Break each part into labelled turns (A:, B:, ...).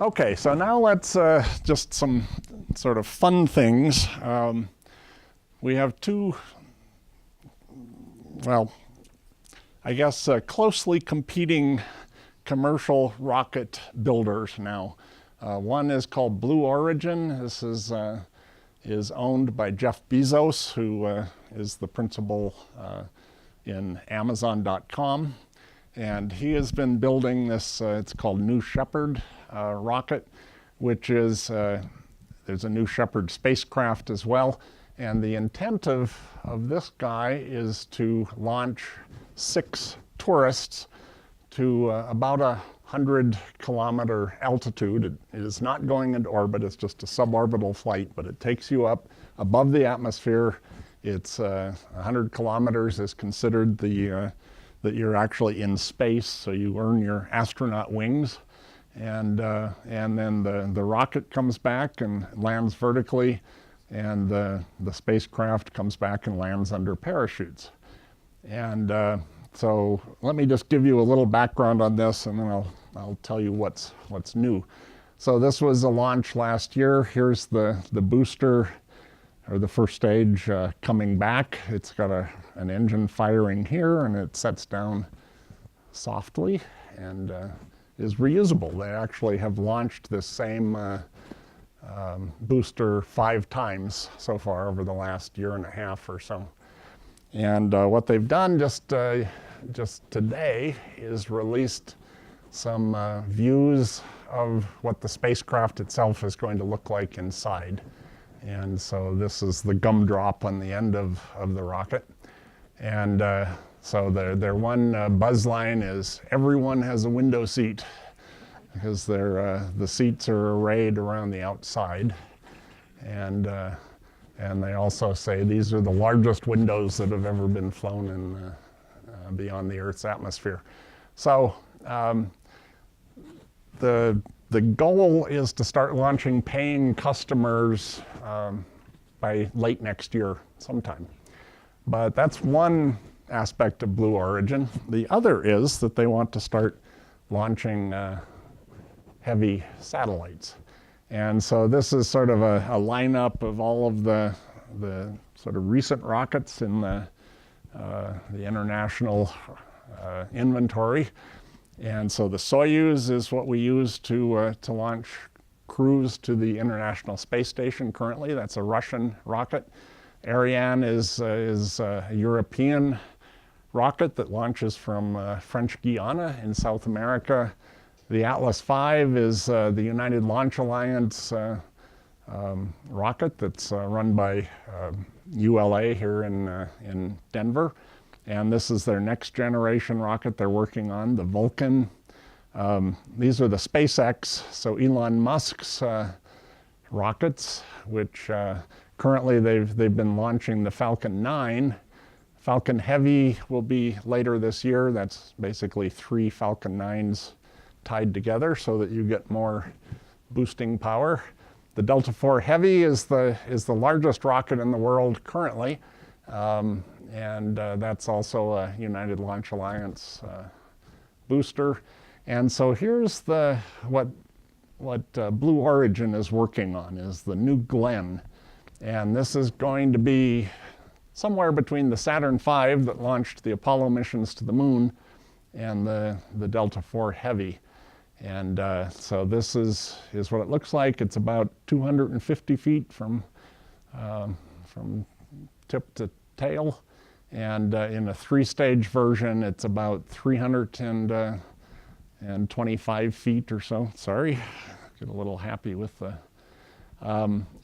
A: Okay, so now let's just some sort of fun things. We have two, well, I guess closely competing commercial rocket builders now. One is called Blue Origin. This is owned by Jeff Bezos, who is the principal in Amazon.com. And he has been building this, it's called New Shepard rocket, which is, there's a New Shepard spacecraft as well. And the intent of this guy is to launch 6 tourists to about 100-kilometer altitude. It is not going into orbit, it's just a suborbital flight, but it takes you up above the atmosphere. It's 100 kilometers is considered the that you're actually in space, so you earn your astronaut wings. And then the rocket comes back and lands vertically, and the spacecraft comes back and lands under parachutes. And so let me just give you a little background on this, and then I'll tell you what's new. So this was a launch last year. Here's the booster, or the first stage, coming back. It's got an engine firing here, and it sets down softly and is reusable. They actually have launched this same booster 5 times so far over the last year and a half or so. And what they've done just today is released some views of what the spacecraft itself is going to look like inside. And so this is the gumdrop on the end of the rocket. And so their one buzz line is, everyone has a window seat, because the seats are arrayed around the outside. And they also say these are the largest windows that have ever been flown in beyond the Earth's atmosphere. So the goal is to start launching paying customers by late next year sometime. But that's one aspect of Blue Origin. The other is that they want to start launching heavy satellites. And so this is sort of a lineup of all of the sort of recent rockets in the international inventory. And so the Soyuz is what we use to launch crews to the International Space Station currently. That's a Russian rocket. Ariane is a European rocket that launches from French Guiana in South America. The Atlas V is the United Launch Alliance rocket that's run by ULA here in Denver. And this is their next generation rocket they're working on, the Vulcan. These are the SpaceX, so Elon Musk's rockets, which currently they've been launching the Falcon 9. Falcon Heavy will be later this year. That's basically 3 Falcon 9s tied together so that you get more boosting power. The Delta IV Heavy is the largest rocket in the world currently. And that's also a United Launch Alliance booster. And so here's what Blue Origin is working on, is the New Glenn. And this is going to be somewhere between the Saturn V that launched the Apollo missions to the moon and the Delta IV Heavy. And so this is what it looks like. It's about 250 feet from tip to tail. And in a 3-stage version, it's about 325 feet or so. Sorry, get a little happy with the.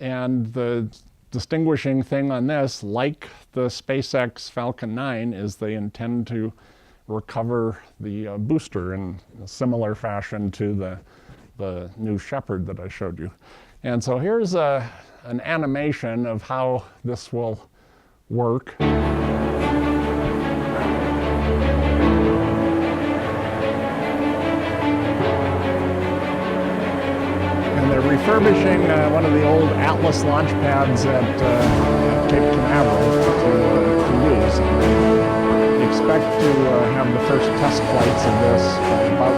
A: And the distinguishing thing on this, like the SpaceX Falcon 9, is they intend to recover the booster in a similar fashion to the New Shepard that I showed you. And so here's an animation of how this will work. And they're refurbishing one of the old Atlas launch pads at Cape Canaveral to use. And they expect to have the first test flights of this about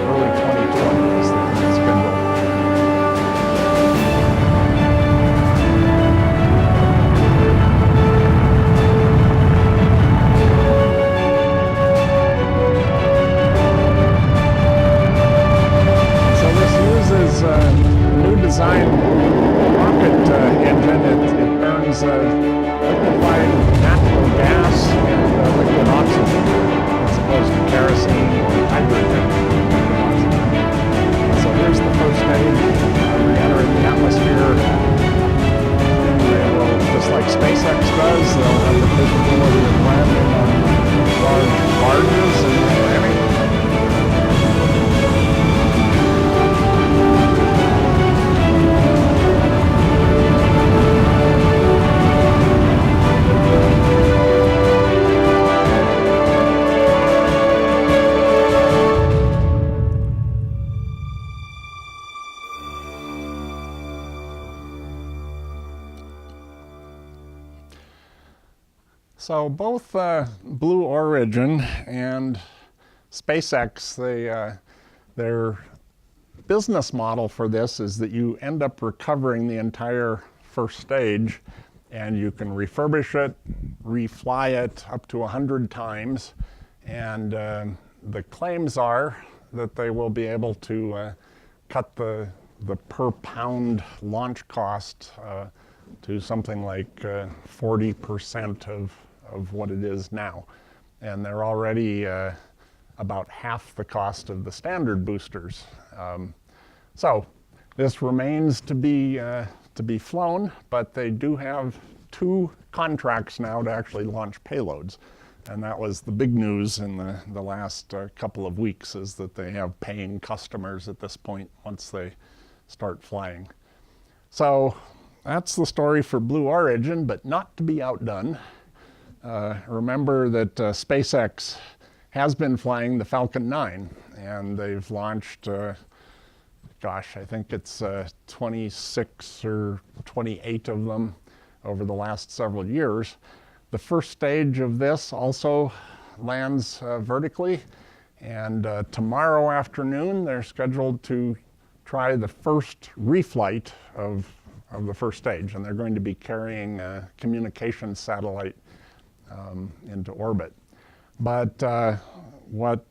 A: early 2020 is the So both Blue Origin and SpaceX, their business model for this is that you end up recovering the entire first stage, and you can refurbish it, refly it up to 100 times, and the claims are that they will be able to cut the per pound launch cost to something like 40% of what it is now. And they're already about half the cost of the standard boosters. So this remains to be flown, but they do have 2 contracts now to actually launch payloads. And that was the big news in the last couple of weeks, is that they have paying customers at this point once they start flying. So that's the story for Blue Origin, but not to be outdone. Remember that SpaceX has been flying the Falcon 9, and they've launched, gosh, I think it's 26 or 28 of them over the last several years. The first stage of this also lands vertically, and tomorrow afternoon they're scheduled to try the first reflight of the first stage, and they're going to be carrying a communications satellite into orbit. But what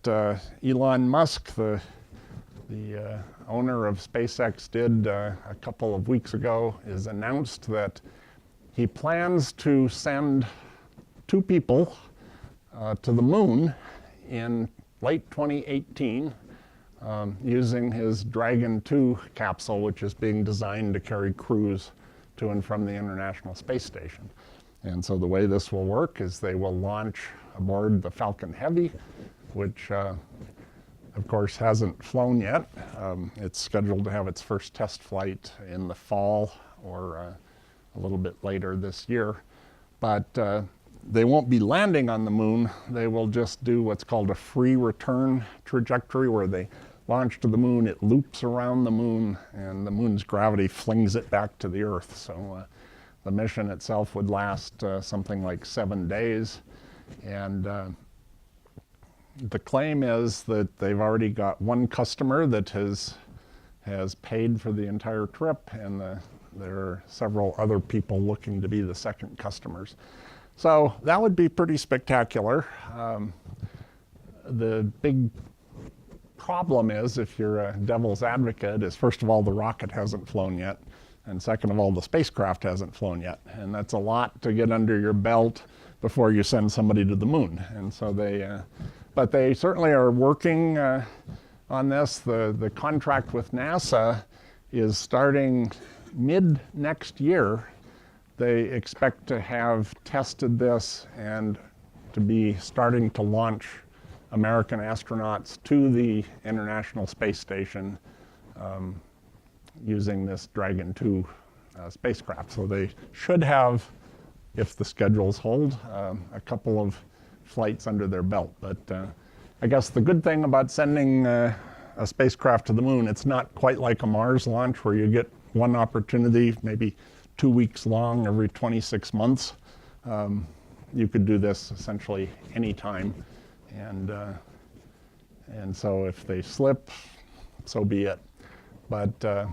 A: Elon Musk, the owner of SpaceX, did a couple of weeks ago is announced that he plans to send 2 people to the moon in late 2018 using his Dragon 2 capsule, which is being designed to carry crews to and from the International Space Station. And so the way this will work is they will launch aboard the Falcon Heavy, which of course hasn't flown yet. It's scheduled to have its first test flight in the fall or a little bit later this year. But they won't be landing on the moon. They will just do what's called a free return trajectory, where they launch to the moon, it loops around the moon, and the moon's gravity flings it back to the Earth. So the mission itself would last something like 7 days. And the claim is that they've already got 1 customer that has paid for the entire trip, and there are several other people looking to be the second customers. So that would be pretty spectacular. The big problem is, if you're a devil's advocate, is first of all, the rocket hasn't flown yet, and second of all, the spacecraft hasn't flown yet. And that's a lot to get under your belt before you send somebody to the moon. And so but they certainly are working on this. The contract with NASA is starting mid next year. They expect to have tested this and to be starting to launch American astronauts to the International Space Station using this Dragon 2 spacecraft. So they should have, if the schedules hold, a couple of flights under their belt. But I guess the good thing about sending a spacecraft to the moon, it's not quite like a Mars launch where you get one opportunity, maybe 2 weeks long every 26 months. You could do this essentially anytime. And so if they slip, so be it. But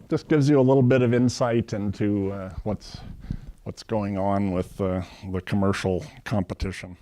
A: just gives you a little bit of insight into what's going on with the commercial competition.